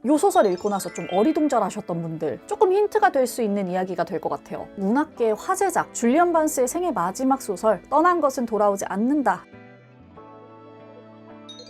요 소설 읽고 나서 좀 어리둥절하셨던 분들, 조금 힌트가 될 수 있는 이야기가 될 것 같아요. 문학계의 화제작 줄리언 반스의 생애 마지막 소설 떠난 것은 돌아오지 않는다.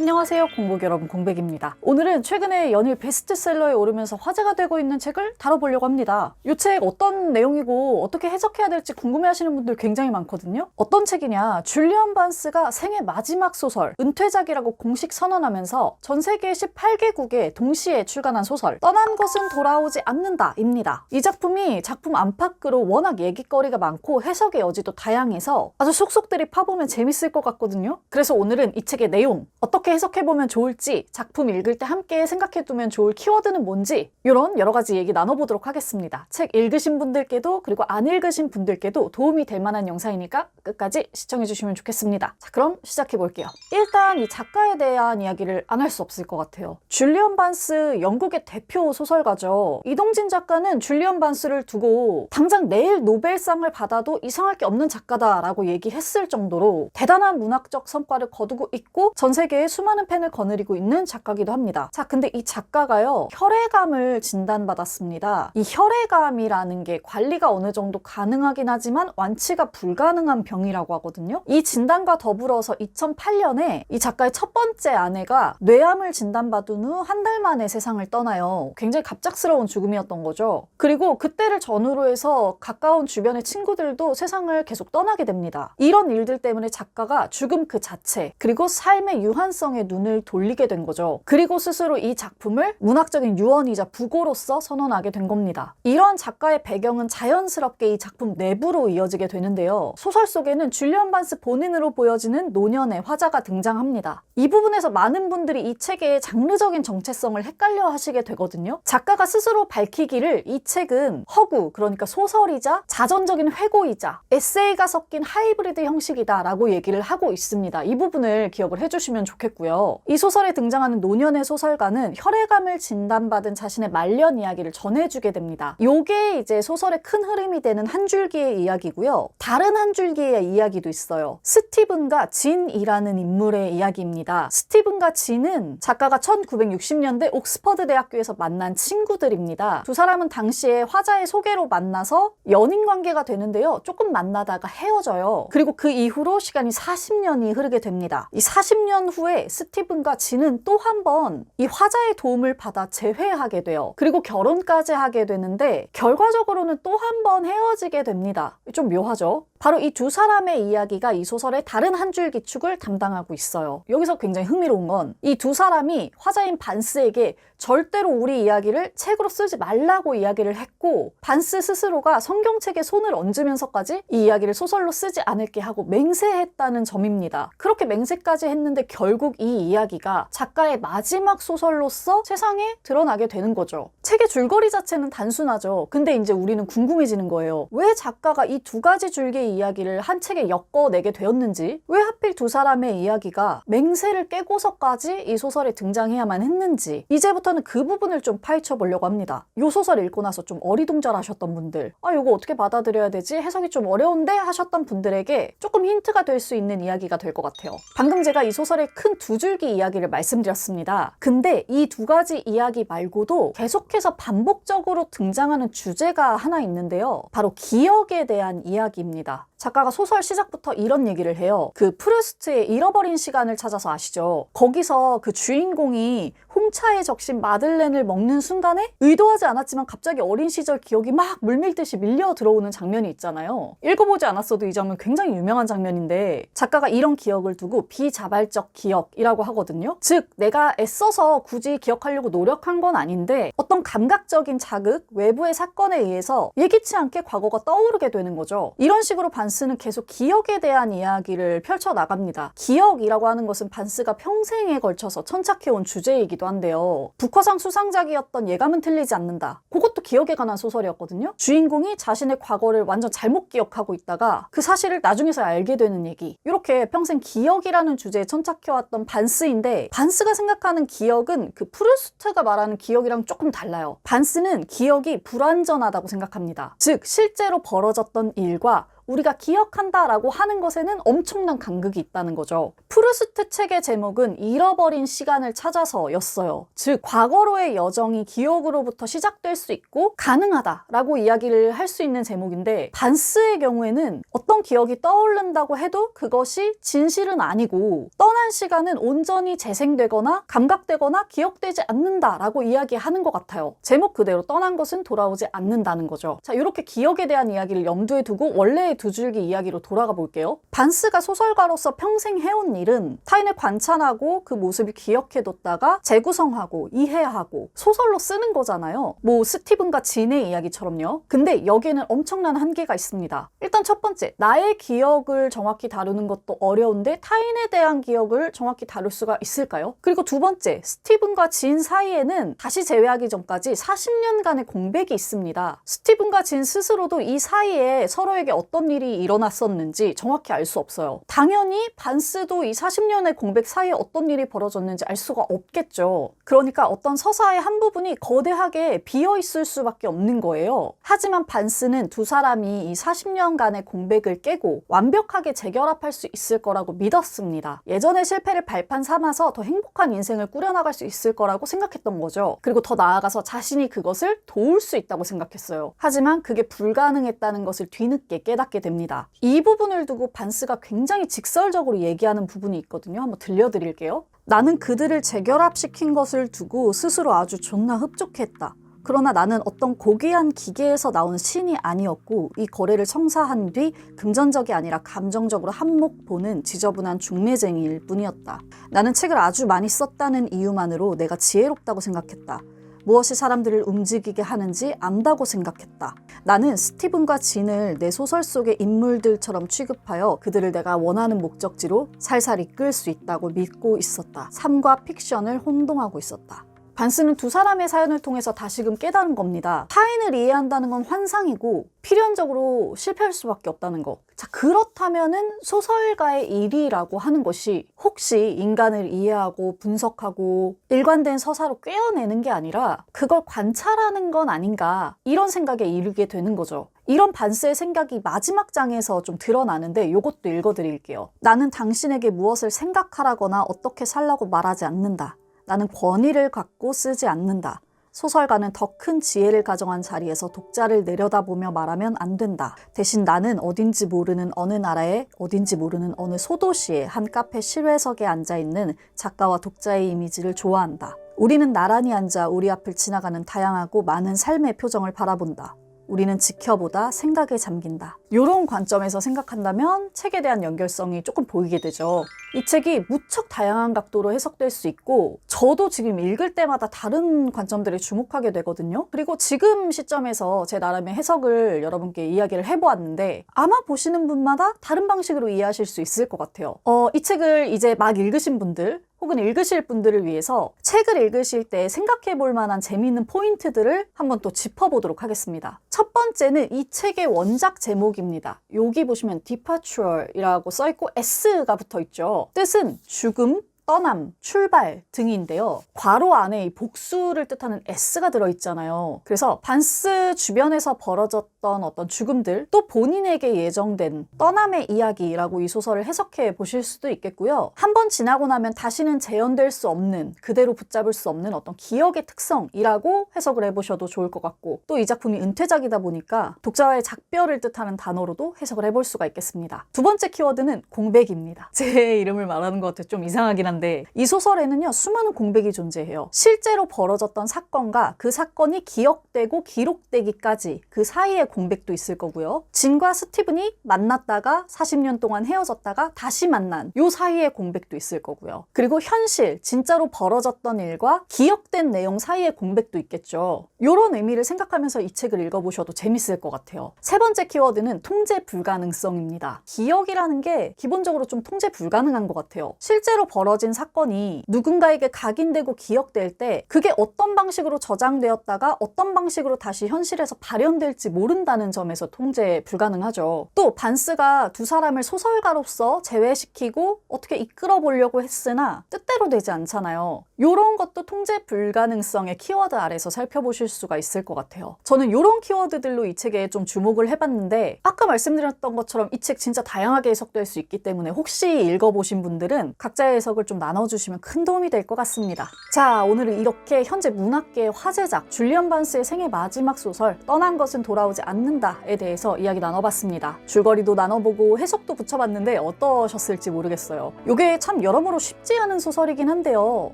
안녕하세요, 공복 여러분, 공백입니다. 오늘은 최근에 연일 베스트셀러에 오르면서 화제가 되고 있는 책을 다뤄보려고 합니다. 이 책 어떤 내용이고 어떻게 해석해야 될지 궁금해하시는 분들 굉장히 많거든요. 어떤 책이냐, 줄리언 반스가 생애 마지막 소설 은퇴작이라고 공식 선언하면서 전 세계 18개국에 동시에 출간한 소설 떠난 것은 돌아오지 않는다 입니다. 이 작품이 작품 안팎으로 워낙 얘기거리가 많고 해석의 여지도 다양해서 아주 속속들이 파보면 재밌을 것 같거든요. 그래서 오늘은 이 책의 내용, 어떻게 해석해보면 좋을지, 작품 읽을 때 함께 생각해두면 좋을 키워드는 뭔지, 이런 여러 가지 얘기 나눠보도록 하겠습니다. 책 읽으신 분들께도 그리고 안 읽으신 분들께도 도움이 될 만한 영상이니까 끝까지 시청해주시면 좋겠습니다. 자, 그럼 시작해볼게요. 일단 이 작가에 대한 이야기를 안 할 수 없을 것 같아요. 줄리언 반스, 영국의 대표 소설가죠. 이동진 작가는 줄리언 반스를 두고 당장 내일 노벨상을 받아도 이상할 게 없는 작가다라고 얘기했을 정도로 대단한 문학적 성과를 거두고 있고 전 세계에 수많은 팬을 거느리고 있는 작가기도 합니다. 자, 근데 이 작가가요, 혈액암을 진단받았습니다. 이 혈액암이라는 게 관리가 어느 정도 가능하긴 하지만 완치가 불가능한 병이라고 하거든요. 이 진단과 더불어서 2008년에 이 작가의 첫 번째 아내가 뇌암을 진단받은 후 한 달 만에 세상을 떠나요. 굉장히 갑작스러운 죽음이었던 거죠. 그리고 그때를 전후로 해서 가까운 주변의 친구들도 세상을 계속 떠나게 됩니다. 이런 일들 때문에 작가가 죽음 그 자체, 그리고 삶의 유한성에 눈을 돌리게 된 거죠. 그리고 스스로 이 작품을 문학적인 유언이자 부고로서 선언하게 된 겁니다. 이런 작가의 배경은 자연스럽게 이 작품 내부로 이어지게 되는데요. 소설 속에는 줄리언 반스 본인으로 보여지는 노년의 화자가 등장합니다. 이 부분에서 많은 분들이 이 책의 장르적인 정체성을 헷갈려 하시게 되거든요. 작가가 스스로 밝히기를 이 책은 허구, 그러니까 소설이자 자전적인 회고이자 에세이가 섞인 하이브리드 형식이다 라고 얘기를 하고 있습니다. 이 부분을 기억을 해주시면 좋겠고요. 이 소설에 등장하는 노년의 소설가는 혈액암을 진단받은 자신의 말년 이야기를 전해주게 됩니다. 요게 이제 소설의 큰 흐름이 되는 한 줄기의 이야기고요. 다른 한 줄기의 이야기도 있어요. 스티븐과 진이라는 인물의 이야기입니다. 스티븐과 진은 작가가 1960년대 옥스퍼드 대학교에서 만난 친구들입니다. 두 사람은 당시에 화자의 소개로 만나서 연인 관계가 되는데요. 조금 만나다가 헤어져요. 그리고 그 이후로 시간이 40년이 흐르게 됩니다. 이 40년 후에 스티븐과 진은 또 한 번 이 화자의 도움을 받아 재회하게 돼요. 그리고 결혼까지 하게 되는데 결과적으로는 또 한 번 헤어지게 됩니다. 좀 묘하죠? 바로 이 두 사람의 이야기가 이 소설의 다른 한 줄 기축을 담당하고 있어요. 여기서 굉장히 흥미로운 건 이 두 사람이 화자인 반스에게 절대로 우리 이야기를 책으로 쓰지 말라고 이야기를 했고, 반스 스스로가 성경책에 손을 얹으면서까지 이 이야기를 소설로 쓰지 않을게 하고 맹세했다는 점입니다. 그렇게 맹세까지 했는데 결국 이 이야기가 작가의 마지막 소설로서 세상에 드러나게 되는 거죠. 책의 줄거리 자체는 단순하죠. 근데 이제 우리는 궁금해지는 거예요. 왜 작가가 이 두 가지 줄기의 이야기를 한 책에 엮어내게 되었는지, 왜 하필 두 사람의 이야기가 맹세를 깨고서까지 이 소설에 등장해야만 했는지, 이제부터는 그 부분을 좀 파헤쳐 보려고 합니다. 이 소설 읽고 나서 좀 어리둥절하셨던 분들, 이거 어떻게 받아들여야 되지? 해석이 좀 어려운데? 하셨던 분들에게 조금 힌트가 될 수 있는 이야기가 될 것 같아요. 방금 제가 이 소설의 큰 두 줄기 이야기를 말씀드렸습니다. 근데 이 두 가지 이야기 말고도 계속해서 반복적으로 등장하는 주제가 하나 있는데요. 바로 기억에 대한 이야기입니다. 작가가 소설 시작부터 이런 얘기를 해요. 그 프루스트의 잃어버린 시간을 찾아서 아시죠? 거기서 그 주인공이 홍차에 적신 마들렌을 먹는 순간에 의도하지 않았지만 갑자기 어린 시절 기억이 막 물밀듯이 밀려 들어오는 장면이 있잖아요. 읽어보지 않았어도 이 장면 굉장히 유명한 장면인데, 작가가 이런 기억을 두고 비자발적 기억이라고 하거든요. 즉, 내가 애써서 굳이 기억하려고 노력한 건 아닌데 어떤 감각적인 자극, 외부의 사건에 의해서 예기치 않게 과거가 떠오르게 되는 거죠. 이런 식으로 반스는 계속 기억에 대한 이야기를 펼쳐나갑니다. 기억이라고 하는 것은 반스가 평생에 걸쳐서 천착해온 주제이기도 한데요. 북커상 수상작이었던 예감은 틀리지 않는다. 그것도 기억에 관한 소설이었거든요. 주인공이 자신의 과거를 완전 잘못 기억하고 있다가 그 사실을 나중에서 알게 되는 얘기. 이렇게 평생 기억이라는 주제에 천착해왔던 반스인데, 반스가 생각하는 기억은 그 프루스트가 말하는 기억이랑 조금 달라요. 반스는 기억이 불완전하다고 생각합니다. 즉, 실제로 벌어졌던 일과 우리가 기억한다라고 하는 것에는 엄청난 간극이 있다는 거죠. 프루스트 책의 제목은 잃어버린 시간을 찾아서였어요. 즉 과거로의 여정이 기억으로부터 시작될 수 있고 가능하다라고 이야기를 할 수 있는 제목인데, 반스의 경우에는 어떤 기억이 떠오른다고 해도 그것이 진실은 아니고 떠난 시간은 온전히 재생되거나 감각되거나 기억되지 않는다라고 이야기하는 것 같아요. 제목 그대로 떠난 것은 돌아오지 않는다는 거죠. 자, 이렇게 기억에 대한 이야기를 염두에 두고 원래의 두 줄기 이야기로 돌아가 볼게요. 반스가 소설가로서 평생 해온 일은 타인을 관찰하고 그 모습을 기억해뒀다가 재구성하고 이해하고 소설로 쓰는 거잖아요. 뭐 스티븐과 진의 이야기처럼요. 근데 여기에는 엄청난 한계가 있습니다. 일단 첫 번째, 나의 기억을 정확히 다루는 것도 어려운데 타인에 대한 기억을 정확히 다룰 수가 있을까요? 그리고 두 번째, 스티븐과 진 사이에는 다시 재회하기 전까지 40년간의 공백이 있습니다. 스티븐과 진 스스로도 이 사이에 서로에게 어떤 일이 일어났었는지 정확히 알 수 없어요. 당연히 반스도 이 40년의 공백 사이에 어떤 일이 벌어졌는지 알 수가 없겠죠. 그러니까 어떤 서사의 한 부분이 거대하게 비어있을 수밖에 없는 거예요. 하지만 반스는 두 사람이 이 40년간의 공백을 깨고 완벽하게 재결합할 수 있을 거라고 믿었습니다. 예전의 실패를 발판 삼아서 더 행복한 인생을 꾸려나갈 수 있을 거라고 생각했던 거죠. 그리고 더 나아가서 자신이 그것을 도울 수 있다고 생각했어요. 하지만 그게 불가능했다는 것을 뒤늦게 깨닫게 됩니다. 이 부분을 두고 반스가 굉장히 직설적으로 얘기하는 부분이 있거든요. 한번 들려드릴게요. 나는 그들을 재결합시킨 것을 두고 스스로 아주 존나 흡족했다. 그러나 나는 어떤 고귀한 기계에서 나온 신이 아니었고 이 거래를 청사한 뒤 금전적이 아니라 감정적으로 한몫 보는 지저분한 중매쟁이일 뿐이었다. 나는 책을 아주 많이 썼다는 이유만으로 내가 지혜롭다고 생각했다. 무엇이 사람들을 움직이게 하는지 안다고 생각했다. 나는 스티븐과 진을 내 소설 속의 인물들처럼 취급하여 그들을 내가 원하는 목적지로 살살 이끌 수 있다고 믿고 있었다. 삶과 픽션을 혼동하고 있었다. 반스는 두 사람의 사연을 통해서 다시금 깨달은 겁니다. 타인을 이해한다는 건 환상이고 필연적으로 실패할 수밖에 없다는 거. 자, 그렇다면은 소설가의 일이라고 하는 것이 혹시 인간을 이해하고 분석하고 일관된 서사로 꿰어내는 게 아니라 그걸 관찰하는 건 아닌가, 이런 생각에 이르게 되는 거죠. 이런 반스의 생각이 마지막 장에서 좀 드러나는데 이것도 읽어드릴게요. 나는 당신에게 무엇을 생각하라거나 어떻게 살라고 말하지 않는다. 나는 권위를 갖고 쓰지 않는다. 소설가는 더 큰 지혜를 가정한 자리에서 독자를 내려다보며 말하면 안 된다. 대신 나는 어딘지 모르는 어느 나라에 어딘지 모르는 어느 소도시에 한 카페 실외석에 앉아있는 작가와 독자의 이미지를 좋아한다. 우리는 나란히 앉아 우리 앞을 지나가는 다양하고 많은 삶의 표정을 바라본다. 우리는 지켜보다 생각에 잠긴다. 이런 관점에서 생각한다면 책에 대한 연결성이 조금 보이게 되죠. 이 책이 무척 다양한 각도로 해석될 수 있고 저도 지금 읽을 때마다 다른 관점들에 주목하게 되거든요. 그리고 지금 시점에서 제 나름의 해석을 여러분께 이야기를 해보았는데 아마 보시는 분마다 다른 방식으로 이해하실 수 있을 것 같아요. 이 책을 이제 막 읽으신 분들 혹은 읽으실 분들을 위해서 책을 읽으실 때 생각해 볼 만한 재미있는 포인트들을 한번 또 짚어보도록 하겠습니다. 첫 번째는 이 책의 원작 제목입니다. 여기 보시면 departure이라고 써있고 S가 붙어있죠. 뜻은 죽음, 떠남, 출발 등인데요. 괄호 안에 이 복수를 뜻하는 S가 들어있잖아요. 그래서 반스 주변에서 벌어졌던 어떤 죽음들, 또 본인에게 예정된 떠남의 이야기라고 이 소설을 해석해 보실 수도 있겠고요. 한번 지나고 나면 다시는 재현될 수 없는, 그대로 붙잡을 수 없는 어떤 기억의 특성이라고 해석을 해보셔도 좋을 것 같고, 또 이 작품이 은퇴작이다 보니까 독자와의 작별을 뜻하는 단어로도 해석을 해볼 수가 있겠습니다. 두 번째 키워드는 공백입니다. 제 이름을 말하는 것 같아요. 좀 이상하긴 한데 이 소설에는요, 수많은 공백이 존재해요. 실제로 벌어졌던 사건과 그 사건이 기억되고 기록되기까지 그 사이에 공백도 있을 거고요. 진과 스티븐이 만났다가 40년 동안 헤어졌다가 다시 만난 요 사이에 공백도 있을 거고요. 그리고 현실, 진짜로 벌어졌던 일과 기억된 내용 사이에 공백도 있겠죠. 요런 의미를 생각하면서 이 책을 읽어보셔도 재밌을 것 같아요. 세 번째 키워드는 통제 불가능성입니다. 기억이라는 게 기본적으로 좀 통제 불가능한 것 같아요. 실제로 벌어진 벌어진 사건이 누군가에게 각인되고 기억될 때 그게 어떤 방식으로 저장되었다가 어떤 방식으로 다시 현실에서 발현될지 모른다는 점에서 통제 불가능하죠. 또 반스가 두 사람을 소설가로서 제외시키고 어떻게 이끌어 보려고 했으나 뜻대로 되지 않잖아요. 이런 것도 통제 불가능성의 키워드 아래서 살펴보실 수가 있을 것 같아요. 저는 이런 키워드들로 이 책에 좀 주목을 해봤는데 아까 말씀드렸던 것처럼 이 책 진짜 다양하게 해석될 수 있기 때문에 혹시 읽어보신 분들은 각자의 해석을 좀 나눠주시면 큰 도움이 될 것 같습니다. 자, 오늘은 이렇게 현재 문학계의 화제작 줄리안 반스의 생애 마지막 소설 떠난 것은 돌아오지 않는다에 대해서 이야기 나눠봤습니다. 줄거리도 나눠보고 해석도 붙여봤는데 어떠셨을지 모르겠어요. 이게 참 여러모로 쉽지 않은 소설이긴 한데요.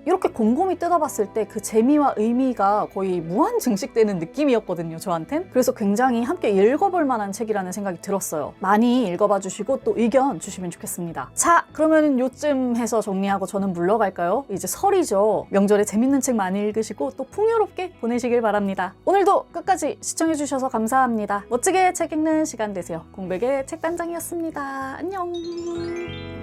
이렇게 곰곰이 뜯어봤을 때 그 재미와 의미가 거의 무한 증식되는 느낌이었거든요, 저한텐. 그래서 굉장히 함께 읽어볼 만한 책이라는 생각이 들었어요. 많이 읽어봐 주시고 또 의견 주시면 좋겠습니다. 자, 그러면 요쯤 해서 정리하고 저는 물러갈까요? 이제 설이죠. 명절에 재밌는 책 많이 읽으시고 또 풍요롭게 보내시길 바랍니다. 오늘도 끝까지 시청해주셔서 감사합니다. 멋지게 책 읽는 시간 되세요. 공백의 책단장이었습니다. 안녕.